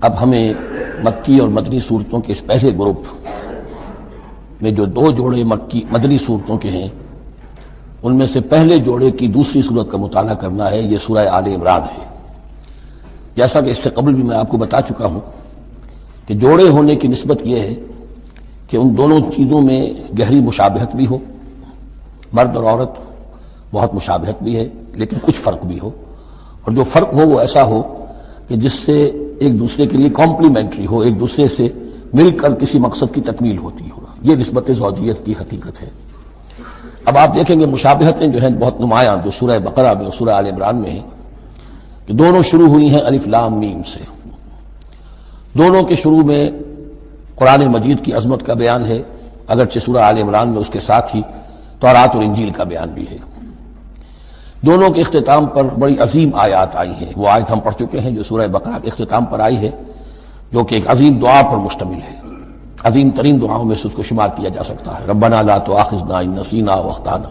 اب ہمیں مکی اور مدنی صورتوں کے اس پہلے گروپ میں جو دو جوڑے مدنی صورتوں کے ہیں ان میں سے پہلے جوڑے کی دوسری صورت کا مطالعہ کرنا ہے. یہ سورہ آل عمران ہے. جیسا کہ اس سے قبل بھی میں آپ کو بتا چکا ہوں کہ جوڑے ہونے کی نسبت یہ ہے کہ ان دونوں چیزوں میں گہری مشابہت بھی ہو، مرد اور عورت بہت مشابہت بھی ہے لیکن کچھ فرق بھی ہو، اور جو فرق ہو وہ ایسا ہو کہ جس سے ایک دوسرے کے لیے کمپلیمنٹری ہو، ایک دوسرے سے مل کر کسی مقصد کی تکمیل ہوتی ہو. یہ نسبت زوجیت کی حقیقت ہے. اب آپ دیکھیں گے مشابہتیں جو ہیں بہت نمایاں جو سورہ بقرہ میں اور سورہ آل عمران میں ہیں کہ دونوں شروع ہوئی ہیں الف لام میم سے. دونوں کے شروع میں قرآن مجید کی عظمت کا بیان ہے، اگرچہ سورہ آل عمران میں اس کے ساتھ ہی توراۃ اور انجیل کا بیان بھی ہے. دونوں کے اختتام پر بڑی عظیم آیات آئی ہیں. وہ آیت ہم پڑھ چکے ہیں جو سورہ بقرہ کے اختتام پر آئی ہے، جو کہ ایک عظیم دعا پر مشتمل ہے. عظیم ترین دعاؤں میں سے اس کو شمار کیا جا سکتا ہے. ربنا لا تؤاخذنا ان نسینا او اخطانا.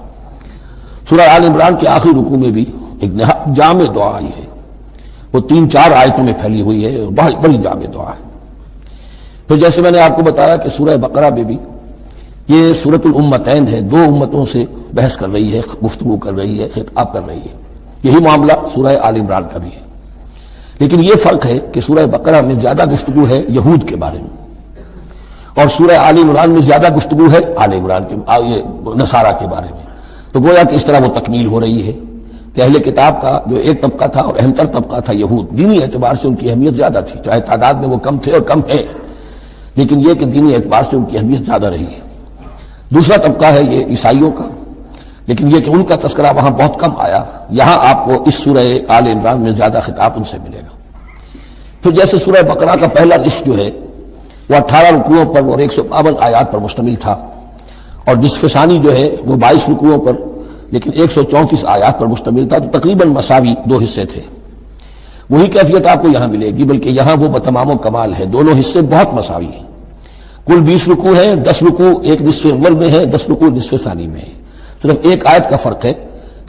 سورہ آل عمران کے آخری رکوع میں بھی ایک نہایت جامع دعا آئی ہے. وہ 3-4 آیتوں میں پھیلی ہوئی ہے اور بڑی جامع دعا ہے. پھر جیسے میں نے آپ کو بتایا کہ سورہ بقرہ میں بھی یہ سورۃ الامتین ہے، دو امتوں سے بحث کر رہی ہے، گفتگو کر رہی ہے، خطاب کر رہی ہے. یہی معاملہ سورہ آل عمران کا بھی ہے. لیکن یہ فرق ہے کہ سورہ بقرہ میں زیادہ گفتگو ہے یہود کے بارے میں، اور سورہ آل عمران میں زیادہ گفتگو ہے آل عمران کے نصارہ کے بارے میں. تو گویا کہ اس طرح وہ تکمیل ہو رہی ہے کہ اہل کتاب کا جو ایک طبقہ تھا اور اہم تر طبقہ تھا یہود، دینی اعتبار سے ان کی اہمیت زیادہ تھی، چاہے تعداد میں وہ کم تھے اور کم ہے، لیکن یہ کہ دینی اعتبار سے ان کی اہمیت زیادہ رہی ہے. دوسرا طبقہ ہے یہ عیسائیوں کا، لیکن یہ کہ ان کا تذکرہ وہاں بہت کم آیا. یہاں آپ کو اس سورہ آل عمران میں زیادہ خطاب ان سے ملے گا. پھر جیسے سورہ بقرہ کا پہلا نصف جو ہے وہ 18 رکوعوں پر اور 152 آیات پر مشتمل تھا، اور نصف ثانی جو ہے وہ 22 رکوعوں پر لیکن 134 آیات پر مشتمل تھا. تو تقریباً مساوی دو حصے تھے. وہی کیفیت آپ کو یہاں ملے گی، بلکہ یہاں وہ بتمام و کمال ہے. دونوں حصے بہت مساوی ہیں. کل 20 رکوع ہیں، 10 رکوع ایک نصف اول میں ہے، 10 رکوع نصف ثانی میں ہے. صرف ایک آیت کا فرق ہے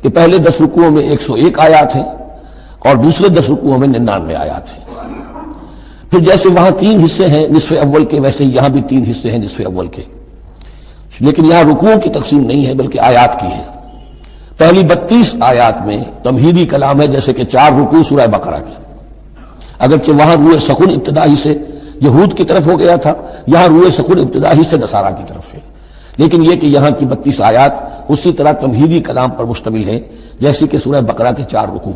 کہ پہلے 10 رکوعوں میں 101 آیات ہیں اور دوسرے 10 رکوعوں میں 99 آیات ہیں. پھر جیسے وہاں 3 حصے ہیں نصف اول کے، ویسے یہاں بھی 3 حصے ہیں نصف اول کے، لیکن یہاں رکوعوں کی تقسیم نہیں ہے بلکہ آیات کی ہے. پہلی 32 آیات میں تمہیدی کلام ہے، جیسے کہ 4 رکوع سورہ بقرہ کے. اگرچہ وہاں روئے سخن ابتدائی سے یہود کی طرف ہو گیا تھا، یہاں روئے سخن ابتدائی سے نصارہ کی طرف ہے. لیکن یہ کہ یہاں کی 32 آیات اسی طرح تمہیدی کلام پر مشتمل ہے جیسے کہ سورہ بقرہ کے 4 رکوع.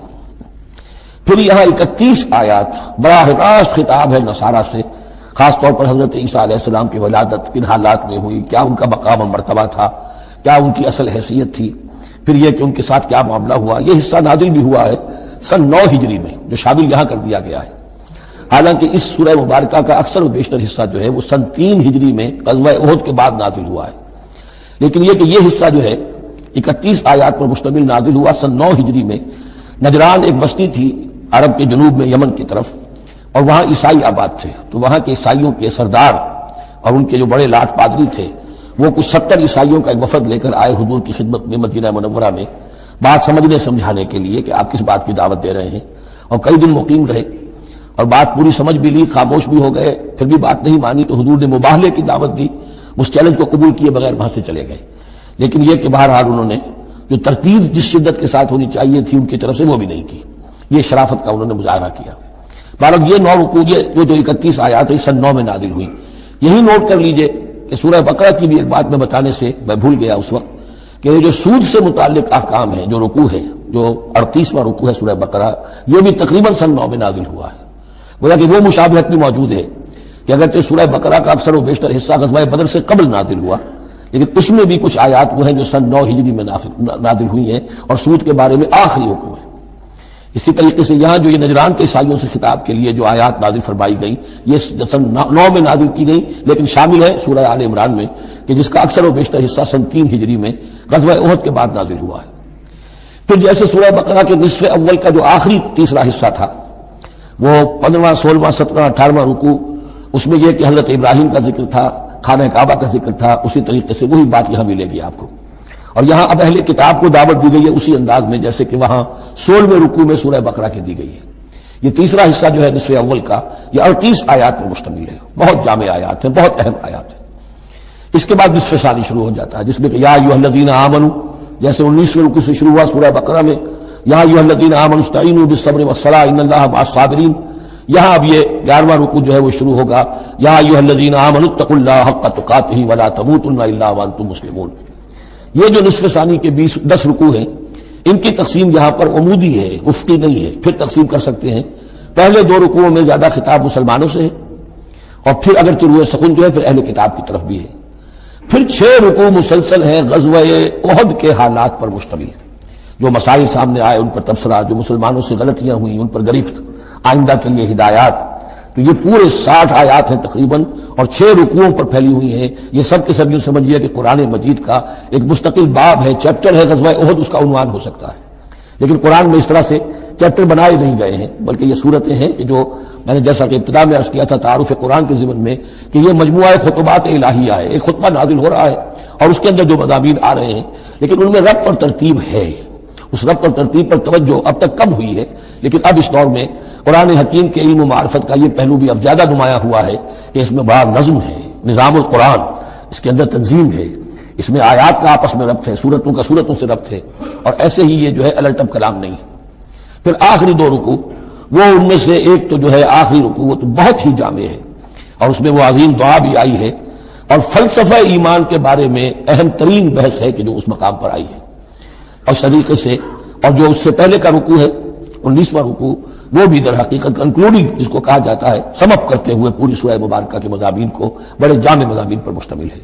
پھر یہاں 31 آیات براہ راست خطاب ہے نصارہ سے، خاص طور پر حضرت عیسیٰ علیہ السلام کی ولادت کن حالات میں ہوئی، کیا ان کا مقام و مرتبہ تھا، کیا ان کی اصل حیثیت تھی، پھر یہ کہ ان کے ساتھ کیا معاملہ ہوا. یہ حصہ نازل بھی ہوا ہے سن 9 ہجری میں، جو شامل یہاں کر دیا گیا ہے. حالانکہ اس سورہ مبارکہ کا اکثر و بیشتر حصہ جو ہے وہ سن 3 ہجری میں غزوہ احد کے بعد نازل ہوا ہے. لیکن یہ کہ یہ حصہ جو ہے 31 آیات پر مشتمل نازل ہوا سن 9 ہجری میں. نجران ایک بستی تھی عرب کے جنوب میں یمن کی طرف، اور وہاں عیسائی آباد تھے. تو وہاں کے عیسائیوں کے سردار اور ان کے جو بڑے لاٹ پادری تھے وہ کچھ 70 عیسائیوں کا ایک وفد لے کر آئے حضور کی خدمت میں مدینہ منورہ میں، بات سمجھنے سمجھانے کے لیے کہ آپ کس بات کی دعوت دے رہے ہیں. اور کئی دن مقیم رہے اور بات پوری سمجھ بھی لی، خاموش بھی ہو گئے. پھر بھی بات نہیں مانی تو حضور نے مباہلے کی دعوت دی، اس چیلنج کو قبول کیے بغیر وہاں سے چلے گئے. لیکن یہ کہ بہرحال انہوں نے جو ترتیب جس شدت کے ساتھ ہونی چاہیے تھی ان کی طرف سے وہ بھی نہیں کی. یہ شرافت کا انہوں نے مظاہرہ کیا. بہرحال یہ 9 رکوع جو 31 آیات ہے سن 9 میں نازل ہوئی. یہی نوٹ کر لیجئے کہ سورہ بقرہ کی بھی ایک بات میں بتانے سے میں بھول گیا اس وقت کہ یہ جو سود سے متعلق احکام ہیں، جو رکوع ہے، جو 38واں رکوع ہے سورہ بقرہ، یہ بھی تقریباً سن 9 میں نازل ہوا ہے. گویا کہ وہ مشابہت بھی موجود ہے کہ اگرچہ سورہ بقرہ کا اکثر و بیشتر حصہ غزوہ بدر سے قبل نازل ہوا، لیکن اس میں بھی کچھ آیات وہ ہیں جو سن 9 ہجری میں نازل ہوئی ہیں اور سود کے بارے میں آخری حکم ہے. اسی طریقے سے یہاں جو یہ نجران کے عیسائیوں سے خطاب کے لیے جو آیات نازل فرمائی گئی یہ سن 9 میں نازل کی گئی، لیکن شامل ہے سورہ آل عمران میں کہ جس کا اکثر و بیشتر حصہ سن 3 ہجری میں غزوہ احد کے بعد نازل ہوا ہے. پھر جیسے سورہ بقرہ کے نصف اول کا جو آخری تیسرا حصہ تھا وہ 15واں 16واں 17واں 18واں رکوع، اس میں یہ کہ حضرت ابراہیم کا ذکر تھا، خانہ کعبہ کا ذکر تھا. اسی طریقے سے وہی بات یہاں ملے گی آپ کو. اور یہاں اب اہل کتاب کو دعوت دی گئی ہے اسی انداز میں جیسے کہ وہاں 16ویں رکوع میں سورہ بقرہ کی دی گئی ہے. یہ تیسرا حصہ جو ہے نصف اول کا، یہ 38 آیات پر مشتمل ہے، بہت جامع آیات ہیں، بہت اہم آیات ہیں۔ اس کے بعد نصف ثانی شروع ہو جاتا ہے جس میں کہ یا ایھا الذین آمنوا، جیسے 19ویں رکوع سے شروع ہوا سورہ بقرہ میں یا ایھا الذین آمنوا استعینوا بالصبر والصلاۃ ان اللہ مع الصابرین، یہاں اب یہ 11واں رکوع جو ہے وہ شروع ہوگا یا ایھا الذین آمنوا اتقوا اللہ حق تقاتہ ولا تموتن الا وانتم مسلمون۔ یہ جو نصف ثانی کے 10 رکوع ہیں، ان کی تقسیم یہاں پر عمودی ہے، افقی نہیں ہے، پھر تقسیم کر سکتے ہیں۔ پہلے 2 رکوعوں میں زیادہ خطاب مسلمانوں سے ہے، اور پھر اگر روح سخن جو ہے پھر اہل کتاب کی طرف بھی ہے۔ پھر 6 رکوع مسلسل ہیں غزوہ احد کے حالات پر مشتمل، جو مسائل سامنے آئے ان پر تبصرہ، جو مسلمانوں سے غلطیاں ہوئیں ان پر گرفت، آئندہ کے لیے ہدایات۔ تو یہ پورے 60 آیات ہیں تقریباً، اور 6 رکوعوں پر پھیلی ہوئی ہیں۔ یہ سب کے سب یوں سمجھیے کہ قرآن مجید کا ایک مستقل باب ہے، چیپٹر ہے، غزوہ احد اس کا عنوان ہو سکتا ہے، لیکن قرآن میں اس طرح سے چیپٹر بنائے نہیں گئے ہیں، بلکہ یہ صورتیں ہیں کہ جو میں نے جیسا کہ ابتدا میں عرض کیا تھا تعارف قرآن کے ضمن میں کہ یہ مجموعہ خطبات الہیہ ہے، ایک خطبہ نازل ہو رہا ہے اور اس کے اندر جو مضامین آ رہے ہیں، لیکن ان میں ربط اور ترتیب ہے۔ اس ربط اور ترتیب پر توجہ اب تک کم ہوئی ہے، لیکن اب اس دور میں قرآن حکیم کے علم و معرفت کا یہ پہلو بھی اب زیادہ نمایاں ہوا ہے کہ اس میں بڑا نظم ہے، نظام القرآن، اس کے اندر تنظیم ہے، اس میں آیات کا آپس میں ربط ہے، سورتوں کا سورتوں سے ربط ہے، اور ایسے ہی یہ جو ہے الٹپ کلام نہیں ہے۔ پھر آخری 2 رکوع، وہ ان میں سے ایک تو جو ہے آخری رکوع وہ تو بہت ہی جامع ہے، اور اس میں وہ عظیم دعا بھی آئی ہے، اور فلسفہ ایمان کے بارے میں اہم ترین بحث ہے کہ جو اس مقام پر آئی ہے۔ اور اس طریقے سے اور جو اس سے پہلے کا رکوع ہے 19واں رکوع، وہ بھی در حقیقت کنکلوڈنگ جس کو کہا جاتا ہے، سم اپ کرتے ہوئے پوری سورہ مبارکہ کے مضامین کو، بڑے جامع مضامین پر مشتمل ہے۔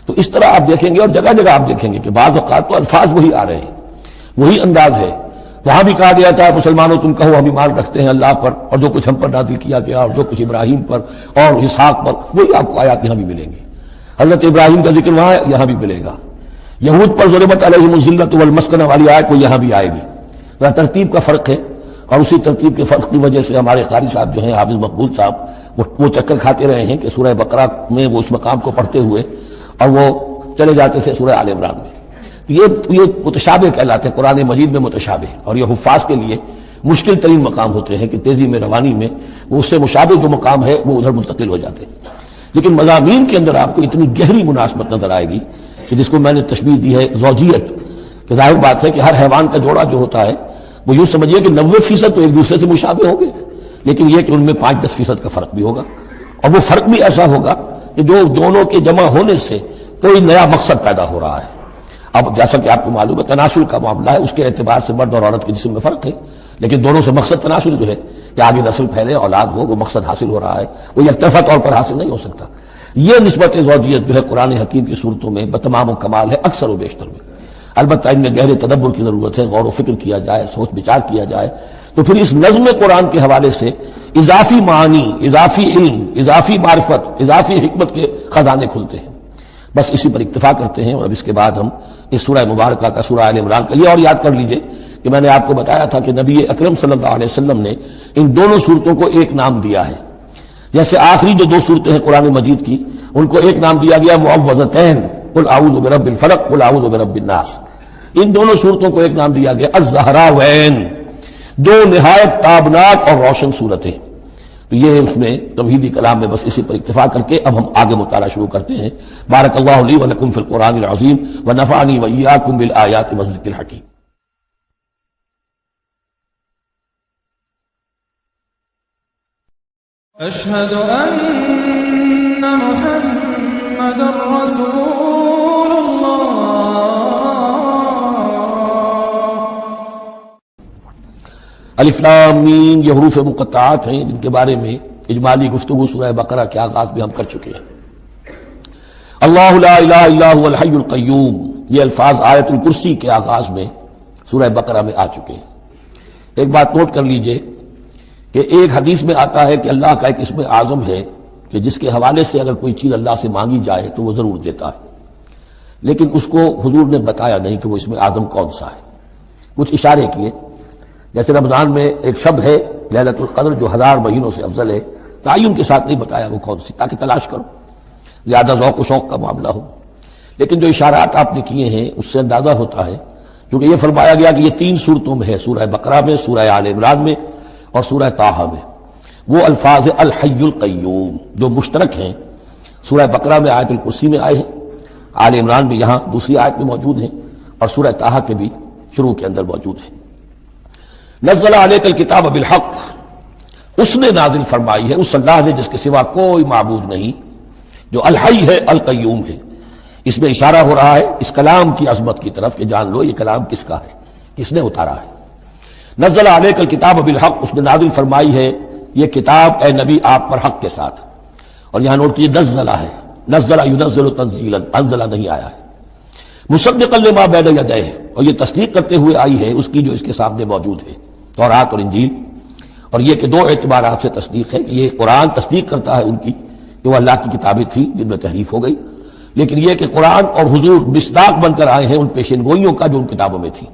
تو اس طرح آپ دیکھیں گے، اور جگہ جگہ آپ دیکھیں گے کہ بعض اوقات تو الفاظ وہی آ رہے ہیں، وہی انداز ہے۔ وہاں بھی کہا گیا تھا مسلمانوں تم کہو ہم ایمان رکھتے ہیں اللہ پر اور جو کچھ ہم پر نازل کیا گیا اور جو کچھ ابراہیم پر اور اسحاق پر، وہی آپ کو آیات یہاں بھی ملیں گی۔ حضرت ابراہیم کا ذکر وہاں یہاں بھی ملے گا۔ یہود پر ضربت علیہم الذلۃ والمسکنہ والی آیت کو یہاں بھی آئے گی۔ ذرا ترتیب کا فرق ہے، اور اسی ترتیب کے فرق کی وجہ سے ہمارے قاری صاحب جو ہیں حافظ مقبول صاحب وہ چکر کھاتے رہے ہیں کہ سورہ بقرہ میں وہ اس مقام کو پڑھتے ہوئے اور وہ چلے جاتے تھے سورہ آل عمران میں۔ یہ متشابہ کہلاتے ہیں، قرآن مجید میں متشابہ، اور یہ حفاظ کے لیے مشکل ترین مقام ہوتے ہیں کہ تیزی میں روانی میں وہ اس سے مشابہ جو مقام ہے وہ ادھر منتقل ہو جاتے ہیں۔ لیکن مضامین کے اندر آپ کو اتنی گہری مناسبت نظر آئے گی کہ جس کو میں نے تشبیہ دی ہے زوجیت، کہ ظاہر بات ہے کہ ہر حیوان کا جوڑا جو ہوتا ہے وہ یوں سمجھیے کہ 90% تو ایک دوسرے سے مشابہ ہوں گے، لیکن یہ کہ ان میں 5-10% کا فرق بھی ہوگا، اور وہ فرق بھی ایسا ہوگا کہ جو دونوں کے جمع ہونے سے کوئی نیا مقصد پیدا ہو رہا ہے۔ اب جیسا کہ آپ کو معلوم ہے تناسل کا معاملہ ہے، اس کے اعتبار سے مرد اور عورت کے جسم میں فرق ہے، لیکن دونوں سے مقصد تناسل جو ہے کہ آگے نسل پھیلے، اولاد ہو، وہ مقصد حاصل ہو رہا ہے، وہ یک طرفہ طور پر حاصل نہیں ہو سکتا۔ یہ نسبت زوجیت جو ہے قرآن حکیم کی صورتوں میں بتمام و کمال ہے اکثر و بیشتر میں۔ البتہ ان میں گہرے تدبر کی ضرورت ہے، غور و فکر کیا جائے، سوچ بچار کیا جائے، تو پھر اس نظم قرآن کے حوالے سے اضافی معانی، اضافی علم، اضافی معرفت، اضافی حکمت کے خزانے کھلتے ہیں۔ بس اسی پر اکتفا کرتے ہیں، اور اب اس کے بعد ہم اس سورہ مبارکہ کا سورہ آل عمران کا یہ اور یاد کر لیجئے کہ میں نے آپ کو بتایا تھا کہ نبی اکرم صلی اللہ علیہ وسلم نے ان دونوں صورتوں کو ایک نام دیا ہے۔ جیسے آخری جو 2 صورتیں ہیں قرآن مجید کی، ان کو ایک نام دیا گیا معوذتین، قل اعوذ برب الفلق قل اعوذ برب الناس۔ ان دونوں صورتوں کو ایک نام دیا گیا الزہراوین، 2 نہایت تابناک اور روشن صورتیں۔ تو یہ اس میں توحیدی کلام میں بس اسی پر اکتفا کر کے اب ہم آگے مطالعہ شروع کرتے ہیں۔ بارک اللہ لی ولکم فی القرآن العظیم ونفعنی وإیاکم بالآیات والذکر الحکیم۔ اشہد ان محمد رسول اللہ۔ الف لام میم، یہ حروف مقطعات ہیں جن کے بارے میں اجمالی گفتگو سورہ بقرہ کے آغاز میں ہم کر چکے ہیں۔ اللہ لا الہ الا هو الحی القیوم، یہ الفاظ آیت الکرسی کے آغاز میں سورہ بقرہ میں آ چکے ہیں۔ ایک بات نوٹ کر لیجئے کہ ایک حدیث میں آتا ہے کہ اللہ کا ایک اسم اعظم ہے کہ جس کے حوالے سے اگر کوئی چیز اللہ سے مانگی جائے تو وہ ضرور دیتا ہے، لیکن اس کو حضور نے بتایا نہیں کہ وہ اسم اعظم کون سا ہے۔ کچھ اشارے کیے، جیسے رمضان میں ایک شب ہے لیلۃ القدر جو 1000 مہینوں سے افضل ہے، تعین کے ساتھ نہیں بتایا وہ کون سی، تاکہ تلاش کرو، زیادہ ذوق و شوق کا معاملہ ہو۔ لیکن جو اشارات آپ نے کیے ہیں اس سے اندازہ ہوتا ہے، کیونکہ یہ فرمایا گیا کہ یہ 3 صورتوں میں ہے، سورہ بقرہ میں، سورہ آل عمران میں اور سورہ طٰہٰ میں وہ الفاظ الحی القیوم جو مشترک ہیں، سورہ بقرہ میں آیت الکرسی میں آئے ہیں، آل عمران میں یہاں دوسری آیت میں موجود ہیں، اور سورہ طٰہٰ کے بھی شروع کے اندر موجود ہیں۔ نزل علیک الکتاب بالحق، اس نے نازل فرمائی ہے، اس اللہ نے جس کے سوا کوئی معبود نہیں، جو الحی ہے القیوم ہے۔ اس میں اشارہ ہو رہا ہے اس کلام کی عظمت کی طرف کہ جان لو یہ کلام کس کا ہے، کس نے اتارا ہے۔ نزل علیک الکتاب بالحق، اس نے نازل فرمائی ہے یہ کتاب اے نبی آپ پر حق کے ساتھ، اور یہاں نوٹ کیجیے نزلہ ہے، نزل ینزل تنزیلا، انزلہ نہیں آیا ہے۔ مصدقا لما بین یدیہ، اور یہ تصدیق کرتے ہوئے آئی ہے اس کی جو اس کے سامنے موجود ہے، تورات اور انجیل۔ اور یہ کہ دو اعتبارات سے تصدیق ہے کہ یہ قرآن تصدیق کرتا ہے ان کی کہ وہ اللہ کی کتابیں تھیں جن میں تحریف ہو گئی، لیکن یہ کہ قرآن اور حضور مصداق بن کر آئے ہیں ان پیشین گوئیوں کا جو ان کتابوں میں تھی۔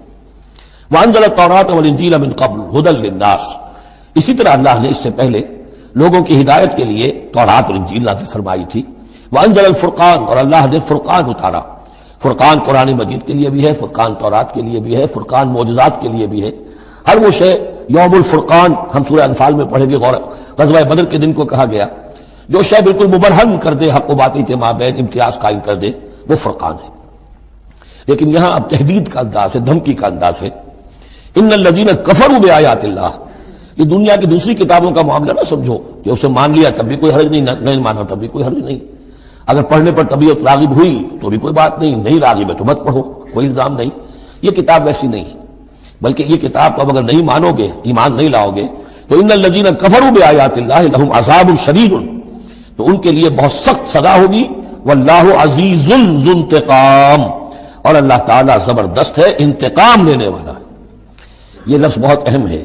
وانزل التوراۃ والانجیل من قبل ھدی للناس، اسی طرح اللہ نے اس سے پہلے لوگوں کی ہدایت کے لیے تورات اور انجیل نازل فرمائی تھی۔ وانزل الفرقان، اور اللہ نے فرقان اتارا۔ فرقان قرآن مجید کے لیے بھی ہے، فرقان تورات کے لیے بھی ہے، فرقان معجزات کے لیے بھی ہے۔ ہر وہ شے یوم الفرقان ہم سورہ انفال میں پڑھیں گے، غزوہ بدر کے دن کو کہا گیا، جو شے بالکل مبرہن کر دے، حق و باطل کے مابین امتیاز قائم کر دے، وہ فرقان ہے۔ لیکن یہاں اب تہدید کا انداز ہے، دھمکی کا انداز ہے۔ ان الذین کفروا بآیات اللہ، یہ دنیا کی دوسری کتابوں کا معاملہ نہ سمجھو کہ اسے مان لیا تب بھی کوئی حرج نہیں، نہیں مانا تب بھی کوئی حرج نہیں، اگر پڑھنے پر طبیعت راغب ہوئی تو بھی کوئی بات نہیں، نہیں راغب ہے تو مت پڑھو، کوئی الزام نہیں۔ یہ کتاب ویسی نہیں ہے، بلکہ یہ کتاب کو اگر نہیں مانو گے، ایمان نہیں لاؤ گے تو ان الذین کفروا بآیات اللہ لہم عذاب شدید، تو ان کے لیے بہت سخت سزا ہوگی۔ واللہ عزیز ذو انتقام، اور اللہ تعالیٰ زبردست ہے، انتقام لینے والا ہے۔ یہ لفظ بہت اہم ہے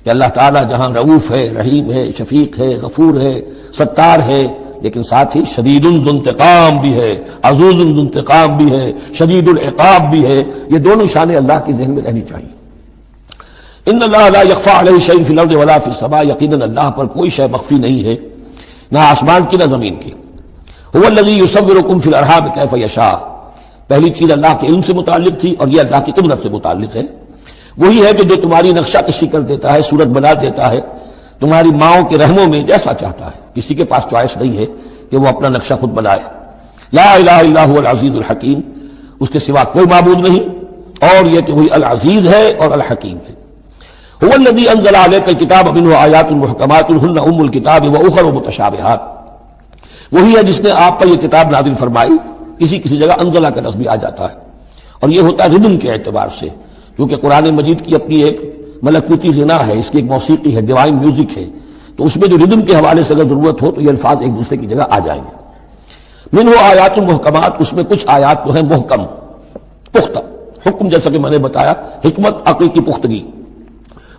کہ اللہ تعالیٰ جہاں رؤوف ہے، رحیم ہے، شفیق ہے، غفور ہے، ستار ہے، لیکن ساتھ ہی شدید ذو انتقام بھی ہے، عزوز ذو انتقام بھی ہے، شدید العقاب بھی ہے۔ یہ دونوں شانیں اللہ کی ذہن میں رہنی چاہیے۔ ان اللہ لا یخفی علیہ شیء فی الارض ولا فی السماء، یقیناً اللہ پر کوئی شے مخفی نہیں ہے، نہ آسمان کی نہ زمین کی۔ هو الذی یصورکم فی الارحام کیف یشاء، پہلی چیز اللہ کے علم سے متعلق تھی، اور یہ اللہ کی قدرت سے متعلق ہے۔ وہی ہے کہ جو تمہاری نقشہ کشی کر دیتا ہے، صورت بنا دیتا ہے تمہاری ماؤں کے رحموں میں جیسا چاہتا ہے، کسی کے پاس چوائس نہیں ہے کہ وہ اپنا نقشہ خود بنائے۔ لا الہ الا هو العزیز الحکیم، اس کے سوا کوئی معبود نہیں، اور یہ کہ وہی العزیز ہے اور الحکیم ہے۔ هو الذی انزل علیک الکتاب منہ آیات محکمات ہن ام الکتاب واخر متشابہات، وہی ہے جس نے آپ پر یہ کتاب نازل فرمائی۔ کسی کسی جگہ انزلہ کا لفظ بھی آ جاتا ہے، اور یہ ہوتا ہے ردم کے اعتبار سے، کیونکہ قرآن مجید کی اپنی ایک ملکوتی غنا ہے، اس کی ایک موسیقی ہے، ڈیوائن میوزک ہے، تو اس میں جو ردم کے حوالے سے اگر ضرورت ہو تو یہ الفاظ ایک دوسرے کی جگہ آ جائیں گے۔ منہ آیات محکمات، اس میں کچھ آیات تو ہیں محکم، پختہ، حکم جیسا کہ میں نے بتایا، حکمت عقل کی پختگی،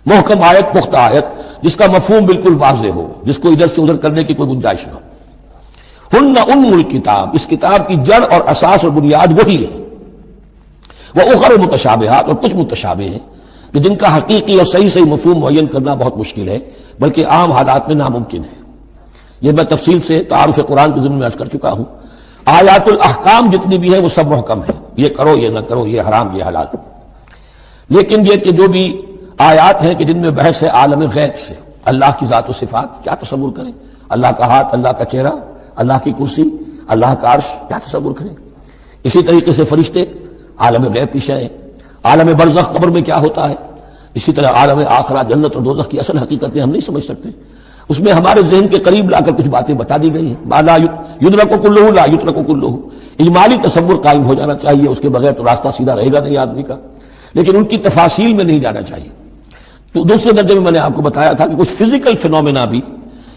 محکم آیت پختہ آیت جس کا مفہوم بالکل واضح ہو، جس کو ادھر سے ادھر کرنے کی کوئی گنجائش نہ ہو۔ ہن ام الکتاب، اس کتاب کی جڑ اور اساس اور بنیاد وہی ہے۔ وہ اخر متشابہات، اور کچھ متشابہ ہیں کہ جن کا حقیقی اور صحیح مفہوم معین کرنا بہت مشکل ہے، بلکہ عام حالات میں ناممکن ہے۔ یہ میں تفصیل سے تعارف قرآن کے ضمن میں عرض کر چکا ہوں۔ آیات الاحکام جتنی بھی ہیں وہ سب محکم ہیں، یہ کرو یہ نہ کرو، یہ حرام یہ حلال۔ لیکن یہ کہ جو بھی آیات ہیں کہ جن میں بحث ہے عالم غیب سے، اللہ کی ذات و صفات، کیا تصور کریں، اللہ کا ہاتھ، اللہ کا چہرہ، اللہ کی کرسی، اللہ کا عرش، کیا تصور کریں۔ اسی طریقے سے فرشتے، عالم غیب کی شے، عالم برزخ قبر میں کیا ہوتا ہے، اسی طرح عالم آخرہ جنت اور دوزخ کی اصل حقیقتیں ہم نہیں سمجھ سکتے، اس میں ہمارے ذہن کے قریب لا کر کچھ باتیں بتا دی گئی ہیں۔ ما لا یدرک کلہ لا یترک کلہ، اجمالی تصور قائم ہو جانا چاہیے، اس کے بغیر تو راستہ سیدھا رہے گا نہیں آدمی کا، لیکن ان کی تفاصیل میں نہیں جانا چاہیے۔ تو دوسرے درجے میں نے آپ کو بتایا تھا کہ کچھ فزیکل فینومینا بھی،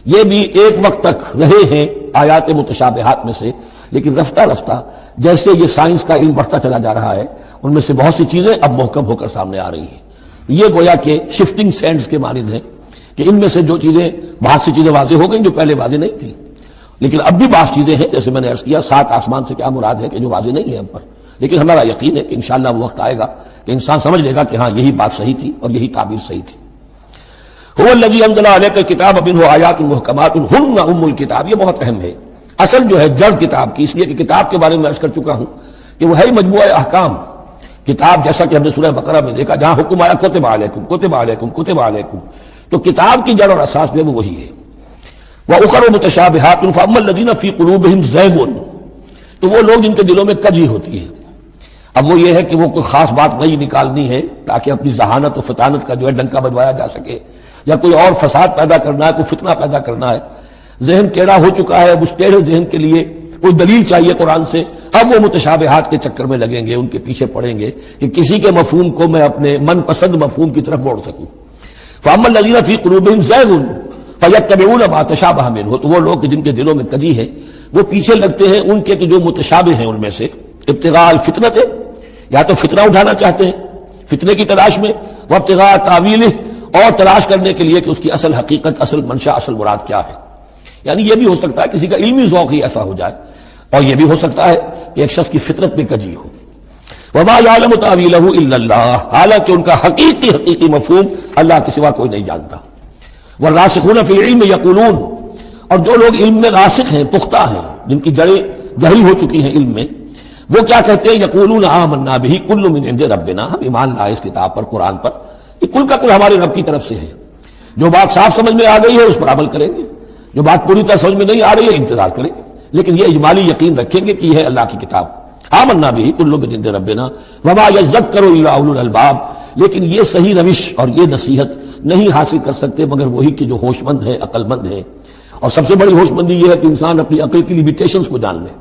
یہ بھی ایک وقت تک رہے ہیں آیات متشابہات میں سے، لیکن رفتہ رفتہ جیسے یہ سائنس کا علم بڑھتا چلا جا رہا ہے، ان میں سے بہت سی چیزیں اب محکم ہو کر سامنے آ رہی ہیں۔ یہ گویا کہ شفٹنگ سینڈز کے مانند ہیں کہ ان میں سے جو چیزیں، بہت سی چیزیں واضح ہو گئیں جو پہلے واضح نہیں تھیں، لیکن اب بھی بعض چیزیں ہیں، جیسے میں نے عرض کیا 7 آسمان سے کیا مراد ہے کہ جو واضح نہیں ہے ہم پر، لیکن ہمارا یقین ہے کہ انشاءاللہ وہ وقت آئے گا کہ انسان سمجھ لے گا کہ ہاں یہی بات صحیح تھی اور یہی تعبیر صحیح تھی۔ هو الذی انزل علیک الکتاب منہ آیات محکمات ہن ام الکتاب، یہ بہت اہم ہے، اصل جو ہے جڑ کتاب کی، اس لیے کہ کتاب کے بارے میں عرض کر چکا ہوں کہ وہ ہے مجموعہ احکام۔ کتاب جیسا کہ ہم نے سورہ بقرہ میں دیکھا، جہاں حکم آیا کتب علیکم کتب علیکم کتب علیکم، تو کتاب کی جڑ اور اساس جو ہے وہ وہی ہے. وَأُخَرُ مُتَشَابِهَاتٌ فَأَمَّا الَّذِينَ فِي قُلُوبِهِمْ زَيْغٌ تو وہ لوگ جن کے دلوں میں کجی ہوتی ہے. اب وہ یہ ہے کہ وہ کوئی خاص بات نہیں نکالنی ہے تاکہ اپنی ذہانت و فطانت کا جو ہے ڈنکا بجوایا جا سکے، یا کوئی اور فساد پیدا کرنا ہے، کوئی فتنہ پیدا کرنا ہے. ذہن ٹیڑھا ہو چکا ہے، اس ٹیڑھے ذہن کے لیے کوئی دلیل چاہیے قرآن سے. اب وہ متشابہات کے چکر میں لگیں گے، ان کے پیچھے پڑیں گے کہ کسی کے مفہوم کو میں اپنے من پسند مفہوم کی طرف موڑ سکوں. فَأَمَّا الَّذِينَ فِي قُلُوبِهِمْ زَيْغٌ فَيَتَّبِعُونَ مَا تَشَابَهَ مِنْهُ تو وہ لوگ جن کے دلوں میں کجی ہے وہ پیچھے لگتے ہیں ان کے کہ جو متشابہ ہیں ان میں سے. ابتغاء الفتنۃ یا تو فتنہ اٹھانا چاہتے ہیں فتنے کی تلاش میں، وہ ابتغاء تعویلہ اور تلاش کرنے کے لیے کہ اس کی اصل حقیقت، اصل منشا، اصل مراد کیا ہے. یعنی یہ بھی ہو سکتا ہے کسی کا علمی ذوق ہی ایسا ہو جائے، اور یہ بھی ہو سکتا ہے کہ ایک شخص کی فطرت میں کجی ہو. وما يعلم تاویلہ الا اللہ حالانکہ ان کا حقیقی مفہوم اللہ کے سوا کوئی نہیں جانتا. والراسخون فی العلم یقولون اور جو لوگ علم میں راسخ ہیں، پختہ ہیں، جن کی جڑیں گہری ہو چکی ہیں علم میں، وہ کیا کہتے ہیں؟ یقولون آمنا بہ کل من عند ربنا ہم ایمان لائے اس کتاب پر، قرآن پر، یہ کل کا کل ہمارے رب کی طرف سے ہے. جو بات صاف سمجھ میں آ گئی ہے اس پر عمل کریں گے، جو بات پوری طرح سمجھ میں نہیں آ رہی ہے انتظار کریں گے، لیکن یہ اجمالی یقین رکھیں گے کہ یہ ہے اللہ کی کتاب. آمنا بہ کل من عند ربنا وما یذکر الا اولو الالباب لیکن یہ صحیح روش اور یہ نصیحت نہیں حاصل کر سکتے مگر وہی کہ جو ہوش مند ہے، عقل مند ہے. اور سب سے بڑی ہوش مندی یہ ہے کہ انسان اپنی عقل کی لیمیٹیشنز کو جان لے.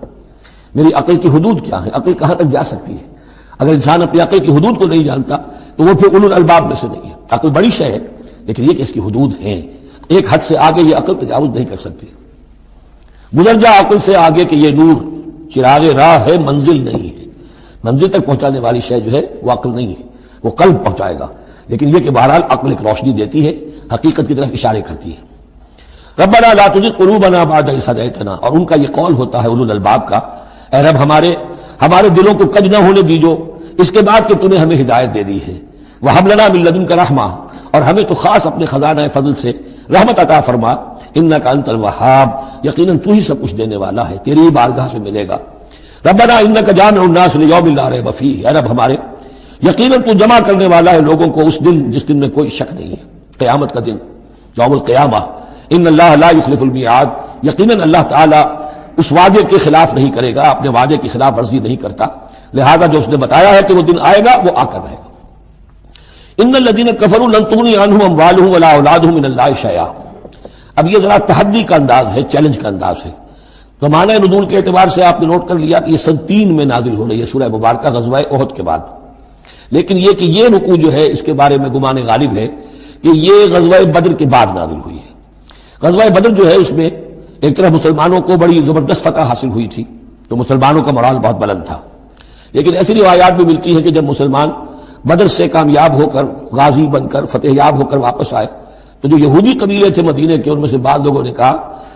میری عقل کی حدود کیا ہے، عقل کہاں تک جا سکتی ہے. اگر انسان اپنی عقل کی حدود کو نہیں جانتا تو وہ پھر اولو الالباب میں سے نہیں ہے. عقل بڑی شے ہے لیکن یہ کہ اس کی حدود ہیں، ایک حد سے آگے یہ عقل تجاوز نہیں کر سکتی. گزر جا عقل سے آگے کہ یہ نور چراغ راہ ہے، منزل نہیں ہے. منزل تک پہنچانے والی شے جو ہے وہ عقل نہیں ہے، وہ قلب پہنچائے گا. لیکن یہ کہ بہرحال عقل ایک روشنی دیتی ہے، حقیقت کی طرف اشارے کرتی ہے. ربنا لا تزغ قلوبنا بعد إذ هديتنا اور ان کا یہ قول ہوتا ہے اولو الالباب کا، اے رب ہمارے دلوں کو کج نہ ہونے دیجو اس کے بعد کہ تو نے ہمیں ہدایت دے دی ہے. وَهَبْ لَنَا مِن لَّدُنكَ رَحْمَةً اور ہمیں تو خاص اپنے خزانہ فضل سے رحمت عطا فرما. إِنَّكَ أَنتَ الْوَهَّابُ یقیناً تو ہی سب کچھ دینے والا ہے، تیری بارگاہ سے ملے گا. ربنا إِنَّكَ جامع الناس ليوم لا ريب فيه اے رب ہمارے یقیناً تو جمع کرنے والا ہے لوگوں کو اس دن جس دن میں کوئی شک نہیں ہے، قیامت کا دن، یوم القیامہ. ان اللہ لا يخلف الميعاد یقیناً اللہ تعالیٰ اس وعدے کے خلاف نہیں کرے گا، اپنے وعدے کی خلاف ورزی نہیں کرتا. لہذا جو اس نے بتایا ہے کہ وہ دن آئے گا وہ آ کر رہے گا. ان الذين كفروا لن تغني عنهم اموالهم ولا اولادهم من الله شيئا. اب یہ ذرا تحدی کا انداز ہے، چیلنج کا انداز ہے. زمانہ نزول کے اعتبار سے آپ نے نوٹ کر لیا کہ یہ سن 3 میں نازل ہو رہی ہے سورہ مبارکہ غزوہ احد کے بعد. لیکن یہ کہ یہ رکوع جو ہے اس کے بارے میں گمان غالب ہے کہ یہ غزوہ بدر کے بعد نازل ہوئی ہے. غزوہ بدر جو ہے اس میں ایک طرف مسلمانوں کو بڑی زبردست فتح حاصل ہوئی تھی تو مسلمانوں کا مورال بہت بلند تھا. لیکن ایسی روایات بھی ملتی ہے کہ جب مسلمان بدر سے کامیاب ہو کر، غازی بن کر، فتح یاب ہو کر واپس آئے تو جو یہودی قبیلے تھے مدینے کے، ان میں سے بعض لوگوں نے کہا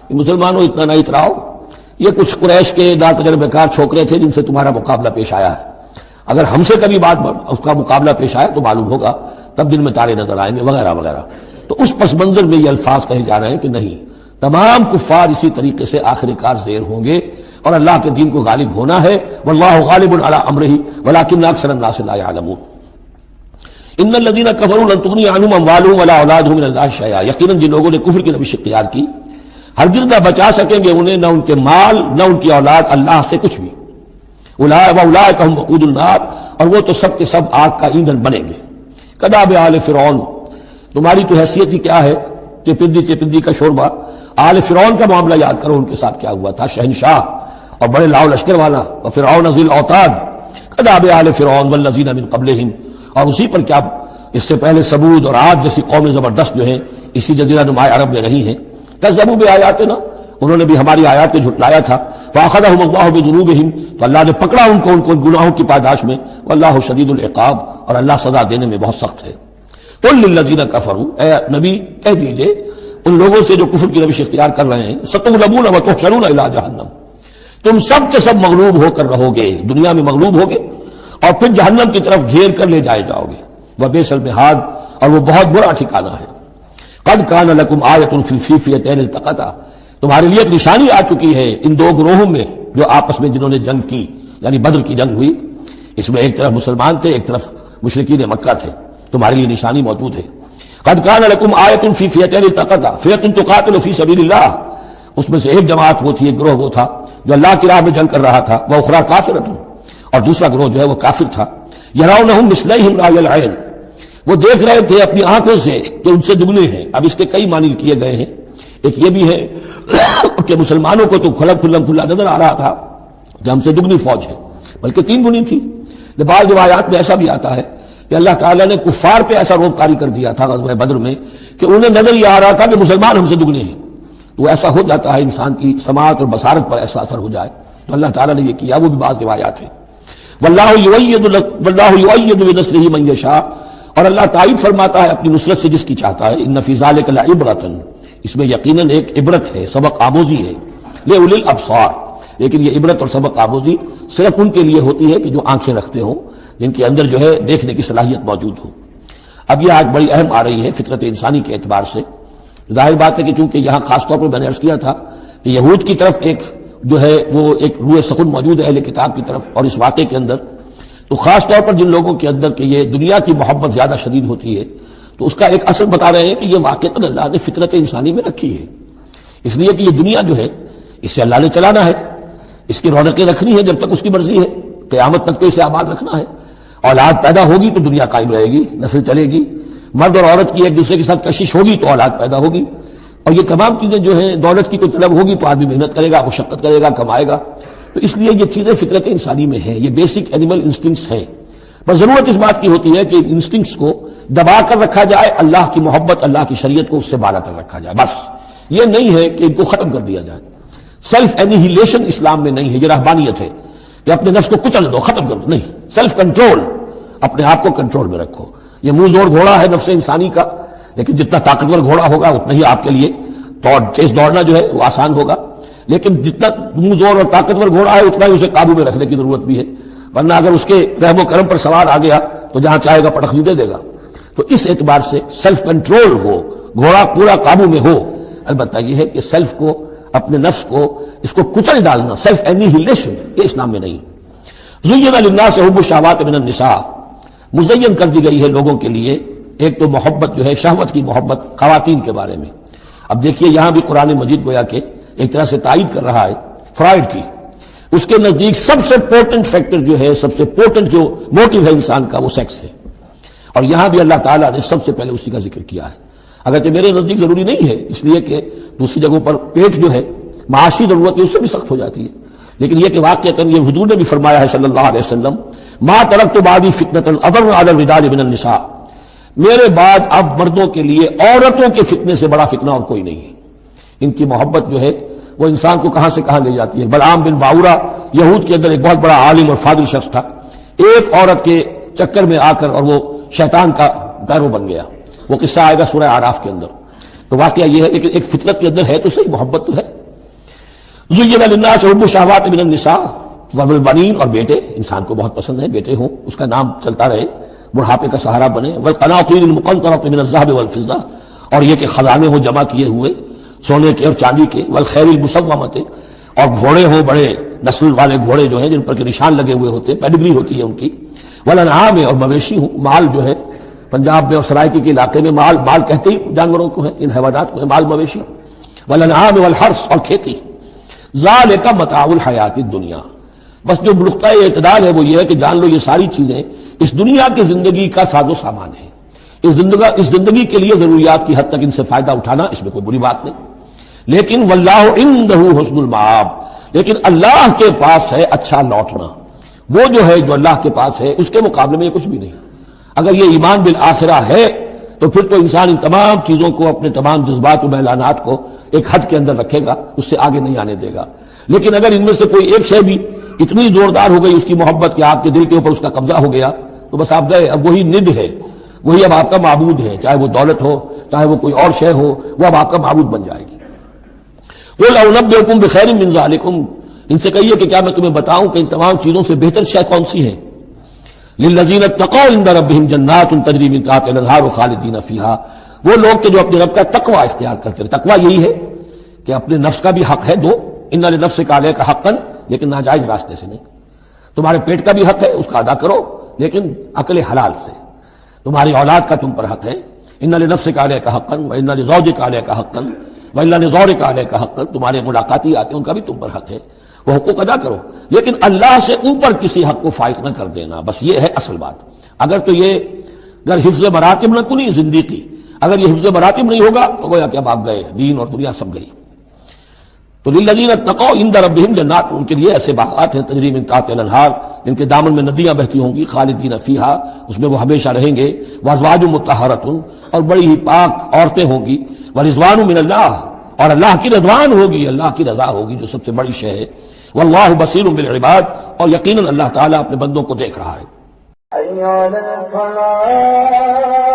کہ مسلمانوں اتنا نہ اتراؤ، یہ کچھ قریش کے ناتجربہ کار چھوکرے تھے جن سے تمہارا مقابلہ پیش آیا ہے. اگر ہم سے کبھی بات اس کا مقابلہ پیش آئے تو معلوم ہوگا، تب دن میں تارے نظر آئیں گے وغیرہ وغیرہ. تو اس پس منظر میں یہ الفاظ کہے جا رہے ہیں کہ نہیں، تمام کفار اسی طریقے سے آخر کار زیر ہوں گے اور اللہ کے دین کو غالب ہونا ہے. واللہ غالب علی امرہ ولکن اکثر الناس لا یعلمون. ان الذين كفروا لن تغني عنهم اموالهم ولا اولادهم من الله شيئا یقیناً جن لوگوں نے کفر کی روش اختیار کی ہرگز نہ بچا سکیں گے انہیں نہ ان کے مال نہ ان کی اولاد اللہ سے کچھ بھی. اولئک هم وقود النار اور وہ تو سب کے سب آگ کا ایندھن بنیں گے. کداب آل فرعون تمہاری تو حیثیت ہی کیا ہے، چپندی کا شوربہ. آل فرعون کا معاملہ یاد کرو، ان کے ساتھ کیا ہوا تھا، شہنشاہ اور بڑے لاؤ لشکر والا. وفرعون ذی الاوتاد کداب آل فرعون والذین من قبلہم اور اسی پر کیا اس سے پہلے ثمود اور عاد جیسی قومیں زبردست جو ہیں اسی جزیرہ نما عرب میں رہی ہیں. کذبوا بآیاتنا انہوں نے بھی ہماری آیات کو جھٹلایا تھا. فاخذهم اللہ بذنوبہم تو اللہ نے پکڑا ان کو گناہوں کی پاداش میں. واللہ شدید العقاب اور اللہ سزا دینے میں بہت سخت ہے. قل للذین کفروا اے نبی کہہ دیجئے ان لوگوں سے جو کفر کی روش اختیار کر رہے ہیں، ستغلبون وتحشرون الی جہنم تم سب کے سب مغلوب ہو کر رہو گے، دنیا میں مغلوب ہوگے اور پھر جہنم کی طرف گھیر کر لے جائے جاؤ گے. وبئس المہاد اور وہ بہت برا ٹھکانہ ہے. قد کان لکم آیۃ فی الفیفیتین التقطا تمہارے لیے ایک نشانی آ چکی ہے ان دو گروہوں میں جو آپس میں جنہوں نے جنگ کی، یعنی بدر کی جنگ ہوئی. اس میں ایک طرف مسلمان تھے، ایک طرف مشرکین مکہ تھے. تمہارے لیے نشانی موجود ہے. قد کان لکم آیۃ فی فئتین التقطا فئۃ تقاتل فی سبیل اللہ، اس میں سے ایک جماعت وہ تھی، ایک گروہ وہ تھا جو اللہ کی راہ میں جنگ کر رہا تھا، وہ اخری کافرۃ، اور دوسرا گروہ جو ہے وہ کافر تھا، یرونہم مثلیہم رأی العین، وہ دیکھ رہے تھے اپنی آنکھوں سے کہ ان سے دگنے ہیں۔ اب اس کے کئی معنی کیے گئے ہیں، ایک یہ بھی ہے کہ مسلمانوں کو تو کھلا نظر آ رہا تھا کہ ہم سے دگنی فوج ہے، بلکہ 3 گنی تھی۔ بعض روایات میں ایسا بھی آتا ہے کہ اللہ تعالیٰ نے کفار پہ ایسا روب کاری کر دیا تھا غزوہ بدر میں کہ انہیں نظر یہ آ رہا تھا کہ مسلمان ہم سے دگنے ہیں۔ تو ایسا ہو جاتا ہے، انسان کی سماعت اور بصارت پر ایسا اثر ہو جائے، تو اللہ تعالیٰ نے یہ کیا، وہ بھی بعض روایات ہیں۔ واللہ یؤید بنصرہ من یشاء، اور اللہ تائید فرماتا ہے اپنی نصرت سے جس کی چاہتا ہے۔ ان فی ذلک لعبرۃ، اس میں یقیناً ایک عبرت ہے، سبق آموزی ہے، لأولی الابصار، لیکن یہ عبرت اور سبق آموزی صرف ان کے لیے ہوتی ہے کہ جو آنکھیں رکھتے ہوں، جن کے اندر جو ہے دیکھنے کی صلاحیت موجود ہو۔ اب یہ آج بڑی اہم آ رہی ہے فطرت انسانی کے اعتبار سے۔ ظاہر بات ہے کہ چونکہ یہاں خاص طور پر میں نے عرض کیا تھا کہ یہود کی طرف ایک جو ہے وہ ایک روح سخن موجود ہے اہل کتاب کی طرف، اور اس واقعے کے اندر تو خاص طور پر جن لوگوں کے اندر کہ یہ دنیا کی محبت زیادہ شدید ہوتی ہے، تو اس کا ایک اثر بتا رہے ہیں کہ یہ واقعہ اللہ نے فطرت انسانی میں رکھی ہے، اس لیے کہ یہ دنیا جو ہے اسے اللہ نے چلانا ہے، اس کی رونقیں رکھنی ہے جب تک اس کی مرضی ہے، قیامت تک تو اسے آباد رکھنا ہے۔ اولاد پیدا ہوگی تو دنیا قائم رہے گی، نسل چلے گی، مرد اور عورت کی ایک دوسرے کے ساتھ کشش ہوگی تو اولاد پیدا ہوگی، اور یہ تمام چیزیں جو ہیں، دولت کی کوئی طلب ہوگی تو آدمی محنت کرے گا، مشقت کرے گا، کمائے گا۔ تو اس لیے یہ چیزیں فطرت انسانی میں ہیں، یہ بیسک اینیمل انسٹنکٹس ہیں۔ بس ضرورت اس بات کی ہوتی ہے کہ انسٹنکٹس کو دبا کر رکھا جائے، اللہ کی محبت، اللہ کی شریعت کو اس سے بالا تر رکھا جائے، بس یہ نہیں ہے کہ ان کو ختم کر دیا جائے۔ سیلف اینیہیلیشن اسلام میں نہیں ہے، یہ رہبانیت ہے کہ اپنے نفس کو کچل دو، ختم کر دو، نہیں، سیلف کنٹرول، اپنے آپ کو کنٹرول میں رکھو۔ یہ منہ زور گھوڑا ہے نفس انسانی کا، لیکن جتنا طاقتور گھوڑا ہوگا اتنا ہی آپ کے لیے تیز دوڑنا جو ہے وہ آسان ہوگا، لیکن جتنا منہ زور اور طاقتور گھوڑا ہے اتنا ہی اسے قابو میں رکھنے کی ضرورت بھی ہے، ورنہ اگر اس کے رحم و کرم پر سوار آ گیا تو جہاں چاہے گا پٹخنی دے دے گا۔ تو اس اعتبار سے سیلف کنٹرول ہو، گھوڑا پورا قابو میں ہو۔ البتہ یہ ہے کہ سیلف کو، اپنے نفس کو، اس کو کچل ڈالنا، سیلف اینیہیلیشن، یہ اسلام میں نہیں۔ زُیِّنَ لِلنَّاسِ حُبُّ الشَّهَوَاتِ مِنَ النِّسَاءِ، مزین کر دی گئی ہے لوگوں کے لیے ایک تو محبت جو ہے، شہوت کی محبت خواتین کے بارے میں۔ اب دیکھیے یہاں بھی قرآن مجید گویا کہ ایک طرح سے تائید کر رہا ہے فرائڈ کی، اس کے نزدیک سب سے پورٹنٹ فیکٹر جو ہے، سب سے پورٹنٹ جو موٹیو ہے انسان کا، وہ سیکس ہے، اور یہاں بھی اللہ تعالیٰ نے سب سے پہلے اسی کا ذکر کیا ہے۔ اگرچہ میرے نزدیک ضروری نہیں ہے، اس لیے کہ دوسری جگہوں پر پیٹ جو ہے معاشی ضرورت ہے اس سے بھی سخت ہو جاتی ہے، لیکن یہ کہ واقعتاً یہ حضور نے بھی فرمایا ہے صلی اللہ علیہ وسلم، ما ترکت بعدی فتنۃ اضر علی الرجال من النساء، میرے بعد اب مردوں کے لیے عورتوں کے فتنے سے بڑا فتنہ اور کوئی نہیں ہے۔ ان کی محبت جو ہے وہ انسان کو کہاں سے کہاں لے جاتی ہے۔ بلعام بن باورہ یہود کے اندر ایک بہت بڑا عالم اور فاضل شخص تھا، ایک عورت کے چکر میں آ کر اور وہ شیطان کا پیرو بن گیا، وہ قصہ آئے گا سورہ اعراف کے اندر۔ تو واقعہ یہ ہے، لیکن ایک فطرت کے اندر ہے تو صحیح، محبت تو ہے۔ زُیِّنَ لِلنَّاسِ حُبُّ الشَّهَوَاتِ مِنَ النِّسَاءِ وَالْبَنِينَ، اور بیٹے، انسان کو بہت پسند ہے بیٹے ہوں، اس کا نام چلتا رہے، بڑھاپے کا سہارا بنے، وَالْقَنَاطِيرِ الْمُقَنطَرَةِ مِنَ الذَّهَبِ وَالْفِضَّةِ، اور یہ کہ خزانے ہوں جمع کیے ہوئے سونے کے اور چاندی کے، وَالْخَيْلِ الْمُسَوَّمَةِ، اور گھوڑے ہوں بڑے نسل والے گھوڑے جو ہیں جن پر کے نشان لگے ہوئے ہوتے ہیں، پیڈگری ہوتی ہے ان کی، وَالْأَنْعَامِ، اور مویشی ہوں، مال جو ہے پنجاب میں اور سرائکی کے علاقے میں مال کہتے ہی جانوروں کو ہے، ان حیوانات کو ہے مال مویشی، وَالْأَنْعَامِ وَالْحَرْثِ، اور کھیتی۔ ذَلِكَ مَتَاعُ الْحَيَاةِ الدُّنْيَا، بس جو نقطۂ اعتدال ہے وہ یہ ہے کہ جان لو یہ ساری چیزیں اس دنیا کی زندگی کا ساز و سامان ہے، اس زندگی کے لیے ضروریات کی حد تک ان سے فائدہ اٹھانا، اس میں کوئی بری بات نہیں، لیکن واللہ عنده حسن المآب، لیکن اللہ کے پاس ہے اچھا لوٹنا، وہ جو ہے جو اللہ کے پاس ہے اس کے مقابلے میں یہ کچھ بھی نہیں۔ اگر یہ ایمان بالآخرہ ہے تو پھر تو انسان ان تمام چیزوں کو، اپنے تمام جذبات و میلانات کو ایک حد کے اندر رکھے گا، اس سے آگے نہیں آنے دے گا۔ لیکن اگر ان میں سے کوئی ایک شے بھی اتنی زوردار ہو گئی اس کی محبت کہ آپ کے دل کے اوپر اس کا قبضہ ہو گیا تو بس آپ گئے، اب وہی ند ہے، وہی اب آپ کا معبود ہے، چاہے وہ دولت ہو، چاہے وہ کوئی اور شے ہو، وہ اب آپ کا معبود بن جائے گی۔ قُلْ أُنَبِّئُكُم بِخَيْرٍ مِّن ذَلِكُمْ، ان سے کہیے کہ کیا میں تمہیں بتاؤں کہ ان تمام چیزوں سے بہتر شے کون سی ہے؟ لِلَّذِينَ اتَّقَوْا عِندَ رَبِّهِمْ جَنَّاتٌ تَجْرِی مِن تَحْتِهَا الْأَنْہَارُ خَالِدِینَ فِیہا، وہ لوگ کہ جو اپنے رب کا تقوی اختیار کرتے ہیں۔ تقوی یہی ہے کہ اپنے نفس کا بھی حق ہے دو، اِنَّ لِنَفْسِکَ عَلَیکَ حَقًّا، لیکن ناجائز راستے سے نہیں۔ تمہارے پیٹ کا بھی حق ہے، اس کا ادا کرو، لیکن عقل حلال سے۔ تمہاری اولاد کا تم پر حق ہے، ان لنفسک علیک حقا وان لزوجک علیک حقا وان لزورک علیک حقا، تمہارے ملاقاتی آتے ہیں ان کا بھی تم پر حق ہے، وہ حقوق ادا کرو، لیکن اللہ سے اوپر کسی حق کو فائق نہ کر دینا، بس یہ ہے اصل بات۔ اگر تو یہ اگر حفظ مراتب نہ کنی زندگی، اگر یہ حفظ مراتب نہیں ہوگا تو گویا کہ اب آپ گئے، دین اور دنیا سب گئی۔ تو للذین اتقوا عند ربہم جنات، ان کے لیے ایسے باغات ہیں تجری من تحتہا الانہار، جن کے دامن میں ندیاں بہتی ہوں گی، خالدین فیہا، اس میں وہ ہمیشہ رہیں گے، وازواج مطہرۃ، اور بڑی ہی پاک عورتیں ہوں گی، ورضوان من اللہ، اور اللہ کی رضوان ہوگی، اللہ کی رضا ہوگی جو سب سے بڑی شے ہے، واللہ بصیر بالعباد، اور یقیناً اللہ تعالیٰ اپنے بندوں کو دیکھ رہا ہے۔ حي على الفلاح